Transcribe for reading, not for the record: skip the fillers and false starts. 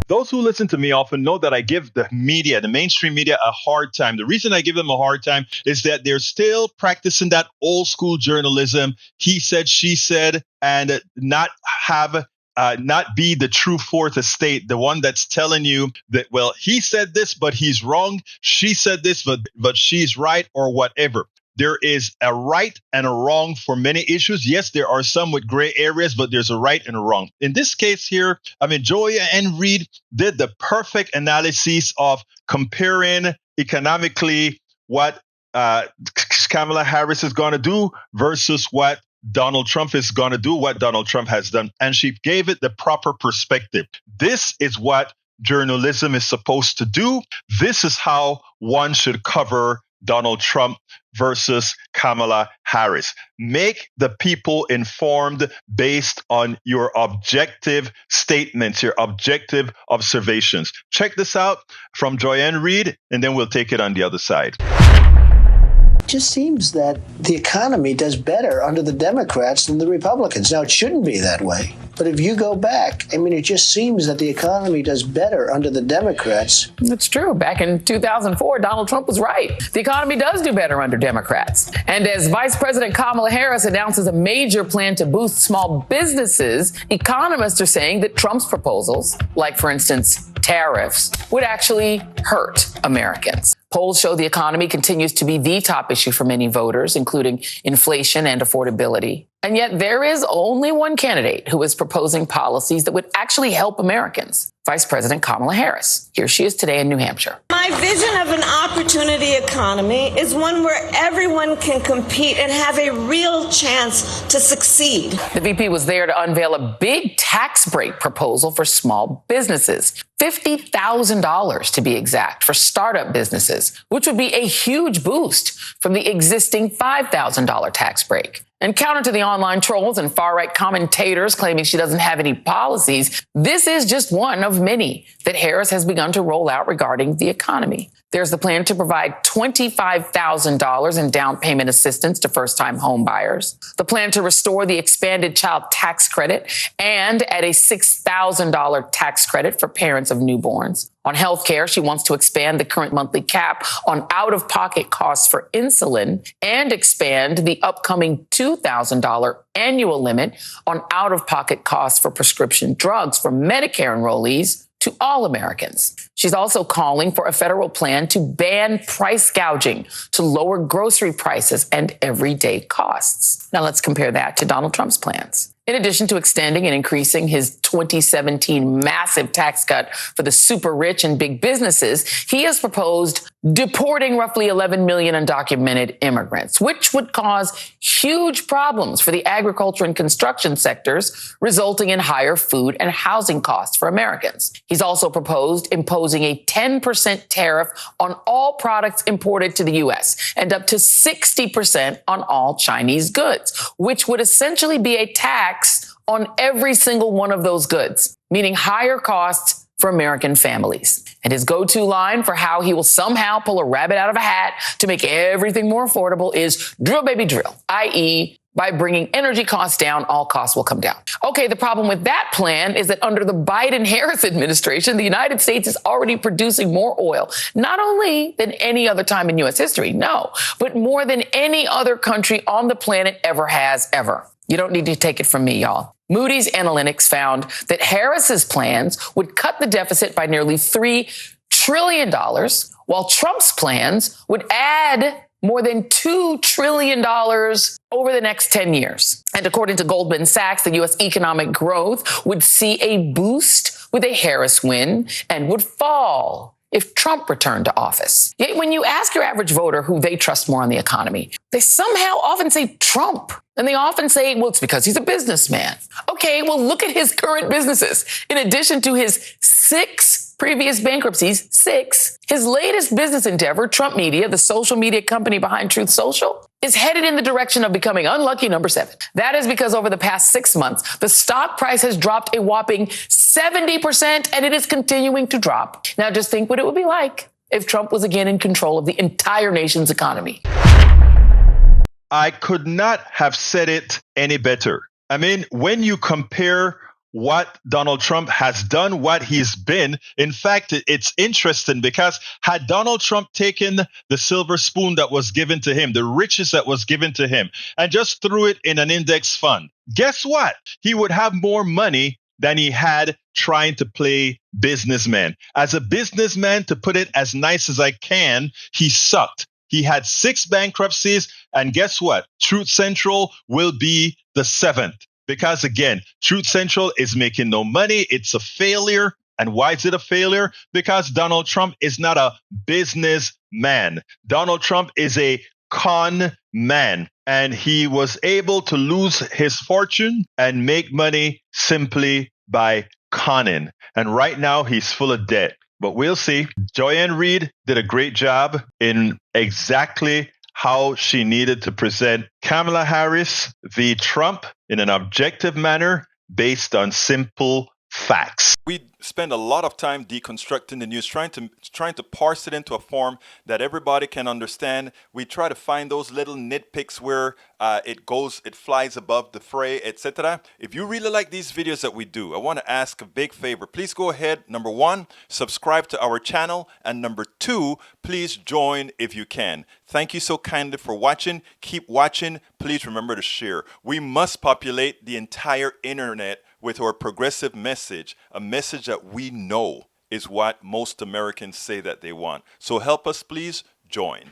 those who listen to me often know that I give the media, the mainstream media, a hard time. The reason I give them a hard time is that they're still practicing that old school journalism, he said, she said, and not be the true fourth estate, the one that's telling you that, well, he said this, but he's wrong. She said this, but she's right, or whatever. There is a right and a wrong for many issues. Yes, there are some with gray areas, but there's a right and a wrong. In this case here, Joya and Reid did the perfect analysis of comparing economically what Kamala Harris is going to do versus what Donald Trump is going to do, what Donald Trump has done. And she gave it the proper perspective. This is what journalism is supposed to do. This is how one should cover Donald Trump versus Kamala Harris. Make the people informed based on your objective statements, your objective observations. Check this out from Joyanne Reid, and then we'll take it on the other side. It just seems that the economy does better under the Democrats than the Republicans. Now, it shouldn't be that way. But if you go back, it just seems that the economy does better under the Democrats. It's true. Back in 2004, Donald Trump was right. The economy does do better under Democrats. And as Vice President Kamala Harris announces a major plan to boost small businesses, economists are saying that Trump's proposals, like, for instance, tariffs, would actually hurt Americans. Polls show the economy continues to be the top issue for many voters, including inflation and affordability. And yet there is only one candidate who is proposing policies that would actually help Americans, Vice President Kamala Harris. Here she is today in New Hampshire. My vision of an opportunity economy is one where everyone can compete and have a real chance to succeed. The VP was there to unveil a big tax break proposal for small businesses. $50,000 to be exact for startup businesses, which would be a huge boost from the existing $5,000 tax break. And counter to the online trolls and far-right commentators claiming she doesn't have any policies, this is just one of many that Harris has begun to roll out regarding the economy. There's the plan to provide $25,000 in down payment assistance to first-time home buyers, the plan to restore the expanded child tax credit and add a $6,000 tax credit for parents of newborns. On health care, she wants to expand the current monthly cap on out-of-pocket costs for insulin and expand the upcoming $2,000 annual limit on out-of-pocket costs for prescription drugs for Medicare enrollees to all Americans. She's also calling for a federal plan to ban price gouging to lower grocery prices and everyday costs. Now let's compare that to Donald Trump's plans. In addition to extending and increasing his 2017 massive tax cut for the super rich and big businesses, he has proposed deporting roughly 11 million undocumented immigrants, which would cause huge problems for the agriculture and construction sectors, resulting in higher food and housing costs for Americans. He's also proposed imposing a 10% tariff on all products imported to the U.S. and up to 60% on all Chinese goods, which would essentially be a tax on every single one of those goods, meaning higher costs for American families. And his go-to line for how he will somehow pull a rabbit out of a hat to make everything more affordable is drill, baby, drill, i.e., by bringing energy costs down, all costs will come down. Okay, the problem with that plan is that under the Biden-Harris administration, the United States is already producing more oil, not only than any other time in U.S. history, no, but more than any other country on the planet ever has, ever. You don't need to take it from me, y'all. Moody's Analytics found that Harris's plans would cut the deficit by nearly $3 trillion, while Trump's plans would add more than $2 trillion over the next 10 years. And according to Goldman Sachs, the U.S. economic growth would see a boost with a Harris win and would fall if Trump returned to office. Yet when you ask your average voter who they trust more on the economy, they somehow often say Trump. And they often say, well, it's because he's a businessman. Okay, well, look at his current businesses. In addition to his 6 previous bankruptcies, 6, his latest business endeavor, Trump Media, the social media company behind Truth Social, is headed in the direction of becoming unlucky number 7. That is because over the past 6 months, the stock price has dropped a whopping 70%, and it is continuing to drop. Now just think what it would be like if Trump was again in control of the entire nation's economy. I could not have said it any better. I mean, when you compare what Donald Trump has done, what he's been. In fact, it's interesting because had Donald Trump taken the silver spoon that was given to him, the riches that was given to him, and just threw it in an index fund, guess what? He would have more money than he had trying to play businessman. As a businessman, to put it as nice as I can, he sucked. He had 6 bankruptcies, and guess what? Truth Central will be the 7th. Because again, Truth Central is making no money. It's a failure. And why is it a failure? Because Donald Trump is not a businessman. Donald Trump is a con man. And he was able to lose his fortune and make money simply by conning. And right now he's full of debt. But we'll see. Joyanne Reid did a great job in exactly how she needed to present Kamala Harris v. Trump in an objective manner based on simple facts. We spend a lot of time deconstructing the news, trying to parse it into a form that everybody can understand. We try to find those little nitpicks where it flies above the fray, etc. If you really like these videos that we do, I want to ask a big favor. Please go ahead. Number 1, subscribe to our channel. And number 2, please join if you can. Thank you so kindly for watching. Keep watching. Please remember to share. We must populate the entire internet with our progressive message, a message that we know is what most Americans say that they want. So help us, please join.